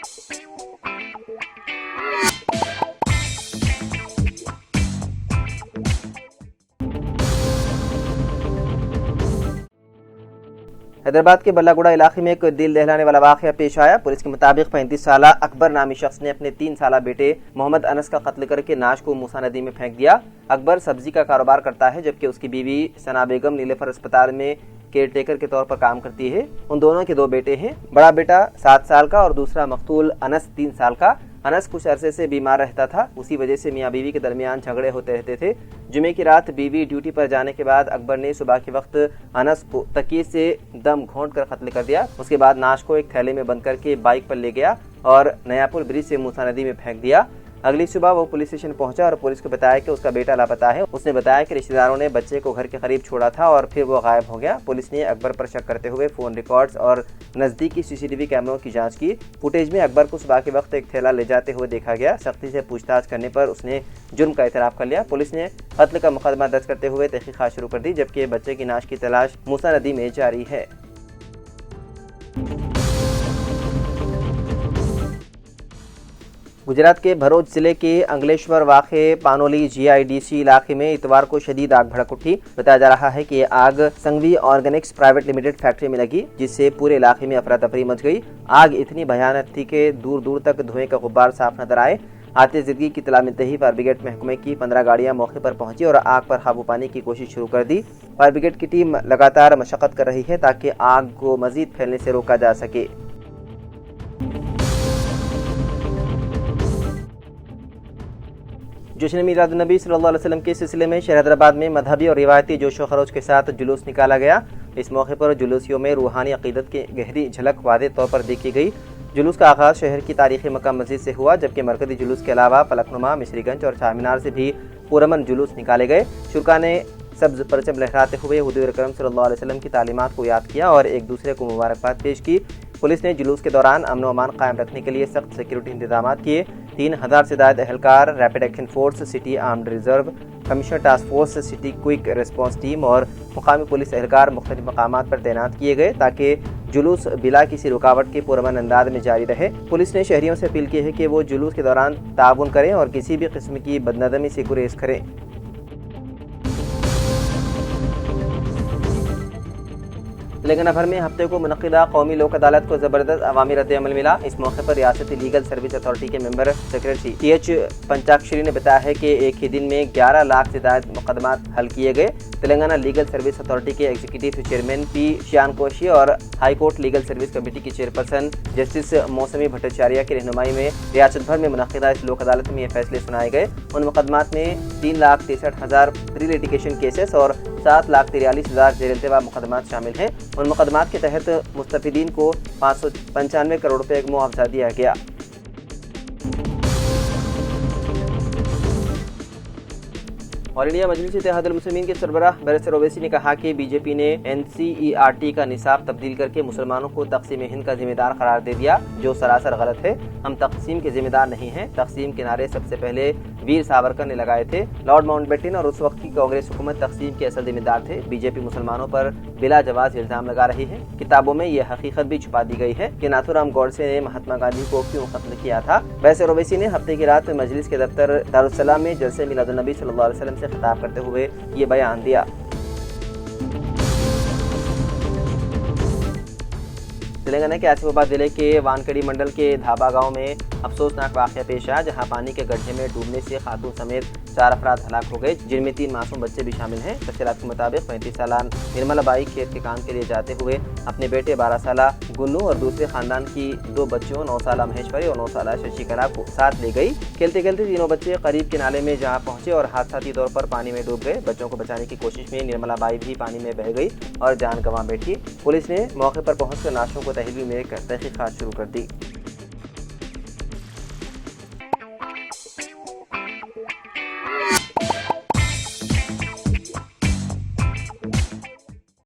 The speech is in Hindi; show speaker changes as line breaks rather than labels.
हैदराबाद के बल्लागुड़ा इलाके में एक दिल दहलाने वाला वाकया पेश आया। पुलिस के मुताबिक 35 साल अकबर नामी शख्स ने अपने 3 साल बेटे मोहम्मद अनस का कत्ल करके नाश को मूसा नदी में फेंक दिया। अकबर सब्जी का कारोबार करता है, जबकि उसकी बीवी सना बेगम नीलेफर अस्पताल में केयरटेकर के तौर पर काम करती है। उन दोनों के 2 बेटे हैं, बड़ा बेटा 7 साल का और दूसरा मकतूल अनस 3 साल का। अनस कुछ अरसे से बीमार रहता था, उसी वजह से मियाँ बीवी के दरमियान झगड़े होते रहते थे। जुमे की रात बीवी ड्यूटी पर जाने के बाद अकबर ने सुबह के वक्त अनस को तकिए से दम घोंट कर कत्ल कर दिया। उसके बाद नाश को एक थैले में बंद करके बाइक पर ले गया और नयापुर ब्रिज से मूसा नदी में फेंक दिया। अगली सुबह वो पुलिस स्टेशन पहुंचा और पुलिस को बताया कि उसका बेटा लापता है। उसने बताया कि रिश्तेदारों ने बच्चे को घर के करीब छोड़ा था और फिर वो गायब हो गया। पुलिस ने अकबर पर शक करते हुए फोन रिकॉर्ड्स और नजदीकी सीसीटीवी कैमरों की जांच की। फुटेज में अकबर को सुबह के वक्त एक थैला ले जाते हुए देखा गया। सख्ती से पूछताछ करने पर उसने जुर्म का इतराफ कर लिया। पुलिस ने कत्ल का मुकदमा दर्ज करते हुए तहकीकात शुरू कर दी, जबकि बच्चे की नाश की तलाश मूसा नदी में जारी है। गुजरात के भरूच जिले के अंगलेश्वर वाक़े पानोली जीआईडीसी इलाके में इतवार को शदीद आग भड़क उठी। बताया जा रहा है कि ये आग Sanghvi organics private limited factory में लगी, जिससे पूरे इलाके में अफरा तफरी मच गई। आग इतनी भयानक थी कि दूर दूर तक धुएं का गुब्बार साफ नजर आए। आतिशज़दगी की इत्तला मिलते ही फायर ब्रिगेड महकमे की 15 गाड़ियां मौके पर पहुंची और आग पर काबू पाने की कोशिश शुरू कर दी। फायर ब्रिगेड की टीम लगातार मशक्कत कर रही है ताकि आग को मजीद फैलने से रोका जा सके। जश्न मीलाद नबी सल्लल्लाहु अलैहि वसल्लम के सिलसिले में शहर हैदराबाद में मजहबी और रिवायती जोशो खरोश के साथ जुलूस निकाला गया। इस मौके पर जुलूसियों में रूहानी अकीदत की गहरी झलक वादे तौर पर देखी गई। जुलूस का आगाज़ शहर की तारीखी मक्का मस्जिद से हुआ, जबकि मरकजी जुलूस के अलावा फलकनुमा, मिस्रीगंज और चार मीनार से भी पुरअमन जुलूस निकाले गए। शुरा ने सब्ज परचम लहराते हुए हुजूर अकरम सल्लल्लाहु अलैहि वसल्लम की तालीमात को याद किया और एक दूसरे को मुबारकबाद पेश की। पुलिस ने जुलूस के दौरान अमन व अमान कायम रखने के लिए सख्त सिक्योरिटी इंतजाम किए। 3000 से ज़ायद एहलकार, rapid action force, city armed reserve, commissioner task force, city quick response team और मुकामी पुलिस एहलकार मुख्तलिफ मकामात पर तैनात किए गए ताकि जुलूस बिला किसी रुकावट के पुरअमन अंदाज में जारी रहे। पुलिस ने शहरियों से अपील की है कि वो जुलूस के दौरान ताउन करें और किसी भी किस्म की बदनज़मी से गुरेज करें। तेलंगाना भर में हफ्ते को मुनक़िदा कौमी लोक अदालत को ज़बरदस्त अवामी रद्द-ए-अमल मिला। इस मौके पर रियासती लीगल सर्विस अथॉरिटी के मेंबर सेक्रेटरी TH पंचाक्षरी ने बताया है कि एक ही दिन में 11 लाख से ज़ायद मुकदमात हल किए गए। तेलंगाना लीगल सर्विस अथॉरिटी के एग्जीक्यूटिव चेयरमैन P श्यानकोशी और high court legal service committee की चेयरपर्सन जस्टिस मौसमी भट्टाचार्य की रहनुमाई में रियासत भर में मुनक़िदा इस लोक अदालत में ये फैसले सुनाए गए। उन मुकदमात में 3,63,000 प्री लिटिगेशन केसेस और 7,43,000 जेर-ए-इंतबा मुकदमात शामिल हैं। उन मुकदमात के तहत मुस्तफिदीन को 595 करोड़ रुपए का मुआवजा दिया गया। ऑल इंडिया मजलिस इत्तेहादुल मुस्लिमीन के सरबराह बैरिस्टर ओवैसी ने कहा कि बीजेपी ने NCERT का निसाब तब्दील करके मुसलमानों को तक़सीम हिंद का जिम्मेदार करार दे दिया, जो सरासर गलत है। हम तक़सीम के जिम्मेदार नहीं हैं। तक़सीम के नारे सबसे पहले वीर सावरकर ने लगाए थे। लॉर्ड माउंटबेटन और उस वक्त की कांग्रेस हुकूमत तक़सीम के असल जिम्मेदार थे। बीजेपी मुसलमानों पर बिला जवाज इल्ज़ाम लगा रही है। किताबों में यह हकीकत भी छुपा दी गई है कि नाथूराम गॉडसे ने महात्मा गांधी को क्यों कत्ल किया था। बैरिस्टर ओवैसी ने हफ्ते की रात मजलिस के दफ्तर दारुस्सलाम में जलसे मिलादुन नबी सल्लल्लाहु अलैहि वसल्लम से खिताब करते हुए ये बयान दिया। तेलंगाना के आसिफाबाद जिले के वानखेड़ी मंडल के धाबा गांव में अफसोसनाक वाक़या पेश आया, जहां पानी के गड्ढे में डूबने से खातून समेत 4 अफराद हलाक हो गए, जिनमें 3 मासूम बच्चे भी शामिल हैं। तफसीलात के मुताबिक 35 साल निर्मला बाई खेत के काम के लिए जाते हुए अपने बेटे 12 साल गुन्नू और दूसरे खानदान की 2 बच्चियों 9 साल महेश्वरी और 9 साल शशिकला को साथ ले गई। खेलते खेलते तीनों बच्चे करीब के नाले में जहाँ पहुंचे और हादसाती तौर पर पानी में डूब गए। बच्चों को बचाने की कोशिश में निर्मला बाई भी पानी में बह गई और जान गंवा बैठी। पुलिस ने मौके पर पहुंचकर लाशों को तहवील में तहकीकात शुरू कर दी।